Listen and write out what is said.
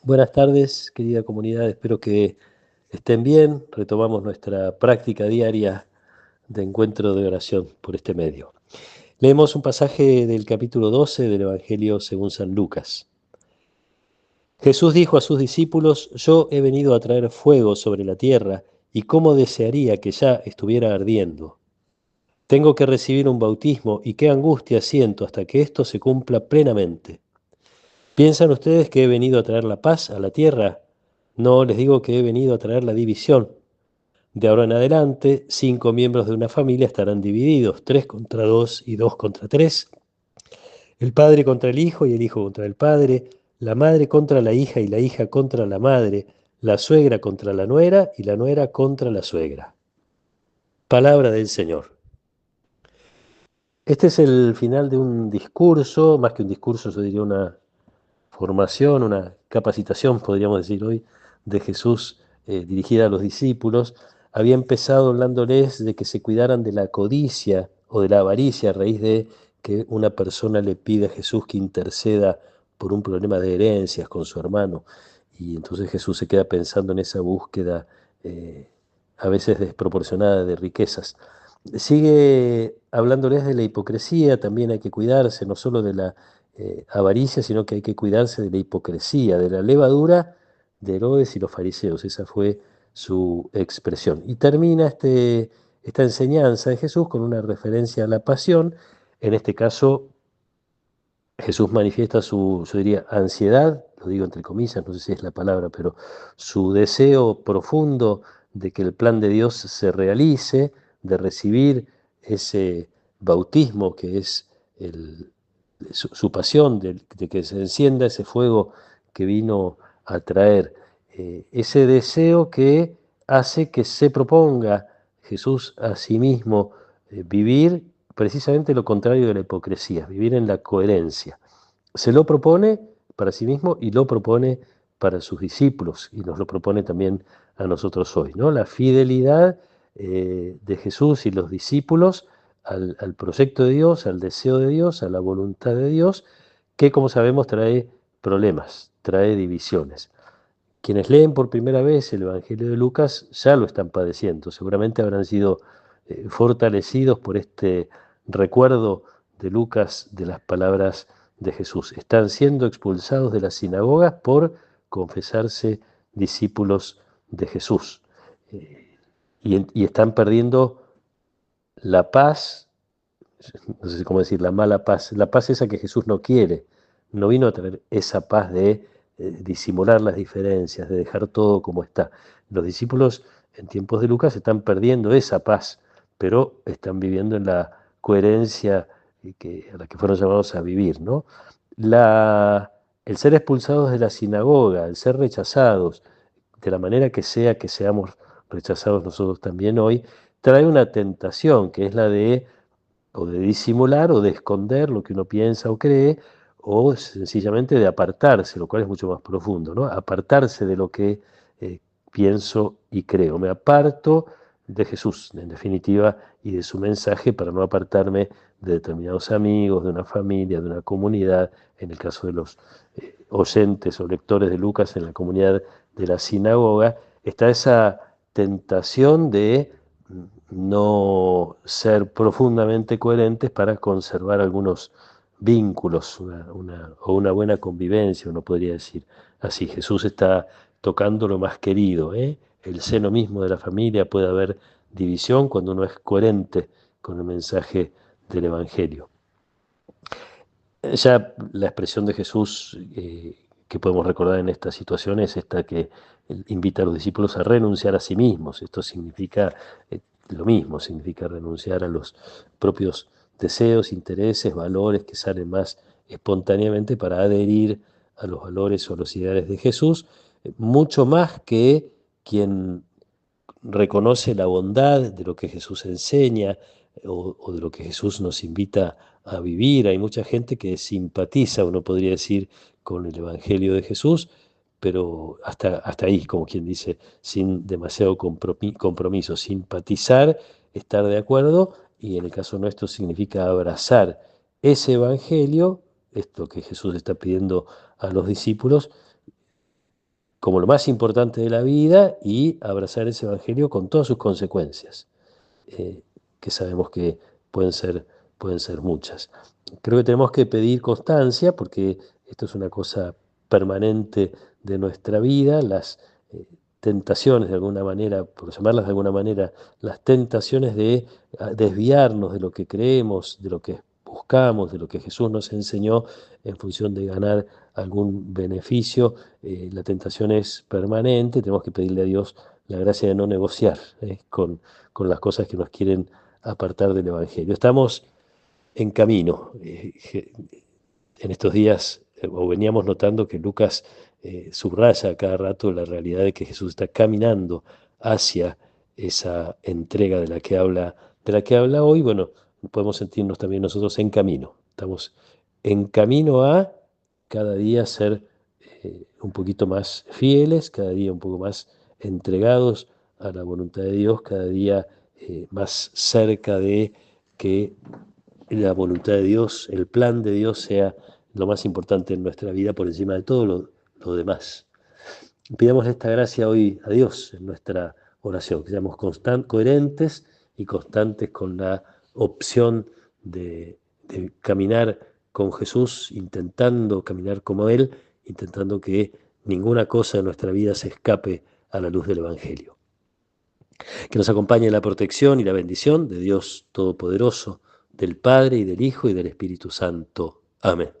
Buenas tardes, querida comunidad. Espero que estén bien. Retomamos nuestra práctica diaria de encuentro de oración por este medio. Leemos un pasaje del capítulo 12 del Evangelio según San Lucas. Jesús dijo a sus discípulos: Yo he venido a traer fuego sobre la tierra, y cómo desearía que ya estuviera ardiendo. Tengo que recibir un bautismo, y qué angustia siento hasta que esto se cumpla plenamente. ¿Piensan ustedes que he venido a traer la paz a la tierra? No, les digo que he venido a traer la división. De ahora en adelante, 5 miembros de una familia estarán divididos, 3 contra 2 y 2 contra 3. El padre contra el hijo y el hijo contra el padre, la madre contra la hija y la hija contra la madre, la suegra contra la nuera y la nuera contra la suegra. Palabra del Señor. Este es el final de un discurso, más que un discurso, yo diría una formación, una capacitación, podríamos decir hoy, de Jesús dirigida a los discípulos. Había empezado hablándoles de que se cuidaran de la codicia o de la avaricia a raíz de que una persona le pide a Jesús que interceda por un problema de herencias con su hermano. Y entonces Jesús se queda pensando en esa búsqueda eh, a veces desproporcionada de riquezas. Sigue hablándoles de la hipocresía, también hay que cuidarse, no solo de la avaricia, sino que hay que cuidarse de la hipocresía, de la levadura de Herodes y los fariseos. Esa fue su expresión. Y termina esta enseñanza de Jesús con una referencia a la pasión. En este caso, Jesús manifiesta su, yo diría, ansiedad, lo digo entre comillas, no sé si es la palabra, pero su deseo profundo de que el plan de Dios se realice, de recibir ese bautismo que es su pasión, de que se encienda ese fuego que vino a traer. Ese deseo que hace que se proponga Jesús a sí mismo vivir precisamente lo contrario de la hipocresía, vivir en la coherencia. Se lo propone para sí mismo y lo propone para sus discípulos y nos lo propone también a nosotros hoy, ¿no? La fidelidad de Jesús y los discípulos al proyecto de Dios, al deseo de Dios, a la voluntad de Dios, que como sabemos trae problemas, trae divisiones. Quienes leen por primera vez el Evangelio de Lucas ya lo están padeciendo, seguramente habrán sido fortalecidos por este recuerdo de Lucas de las palabras de Jesús. Están siendo expulsados de las sinagogas por confesarse discípulos de Jesús. Y están perdiendo la paz, no sé cómo decir, la paz esa que Jesús no quiere. No vino a traer esa paz de disimular las diferencias, de dejar todo como está. Los discípulos en tiempos de Lucas están perdiendo esa paz, pero están viviendo en la coherencia a la que fueron llamados a vivir, ¿no? El ser expulsados de la sinagoga, el ser rechazados, de la manera que sea que seamos rechazados nosotros también hoy, trae una tentación que es la de o de disimular o de esconder lo que uno piensa o cree, o sencillamente de apartarse, lo cual es mucho más profundo, ¿no? Apartarse de lo que eh, pienso y creo. Me aparto de Jesús, en definitiva, y de su mensaje para no apartarme de determinados amigos, de una familia, de una comunidad, en el caso de los oyentes o lectores de Lucas en la comunidad de la sinagoga, está esa tentación de no ser profundamente coherentes para conservar algunos vínculos o una buena convivencia, uno podría decir así. Jesús está tocando lo más querido, ¿eh? El seno mismo de la familia. Puede haber división cuando uno es coherente con el mensaje del Evangelio. Ya la expresión de Jesús que podemos recordar en esta situación es esta que invita a los discípulos a renunciar a sí mismos. Esto significa lo mismo, significa renunciar a los propios deseos, intereses, valores que salen más espontáneamente para adherir a los valores o los ideales de Jesús, mucho más que quien reconoce la bondad de lo que Jesús enseña o de lo que Jesús nos invita a vivir. Hay mucha gente que simpatiza, uno podría decir, con el Evangelio de Jesús, pero hasta ahí, como quien dice, sin demasiado compromiso, simpatizar, estar de acuerdo, y en el caso nuestro significa abrazar ese Evangelio, esto que Jesús está pidiendo a los discípulos, como lo más importante de la vida y abrazar ese Evangelio con todas sus consecuencias, que sabemos que pueden ser, pueden ser muchas. Creo que tenemos que pedir constancia porque esto es una cosa permanente de nuestra vida, las tentaciones de alguna manera, por llamarlas de alguna manera, las tentaciones de desviarnos de lo que creemos, de lo que buscamos, de lo que Jesús nos enseñó en función de ganar algún beneficio. La tentación es permanente, tenemos que pedirle a Dios la gracia de no negociar con las cosas que nos quieren apartar del Evangelio. Estamos en camino. En estos días, o veníamos notando que Lucas subraya a cada rato la realidad de que Jesús está caminando hacia esa entrega de la que habla hoy. Bueno, podemos sentirnos también nosotros en camino. Estamos en camino a cada día ser un poquito más fieles, cada día un poco más entregados a la voluntad de Dios, cada día más cerca de que la voluntad de Dios, el plan de Dios sea lo más importante en nuestra vida por encima de todo lo demás. Pidamos esta gracia hoy a Dios en nuestra oración, que seamos coherentes y constantes con la opción de caminar con Jesús, intentando caminar como Él, intentando que ninguna cosa de nuestra vida se escape a la luz del Evangelio. Que nos acompañe la protección y la bendición de Dios Todopoderoso, del Padre y del Hijo y del Espíritu Santo. Amén.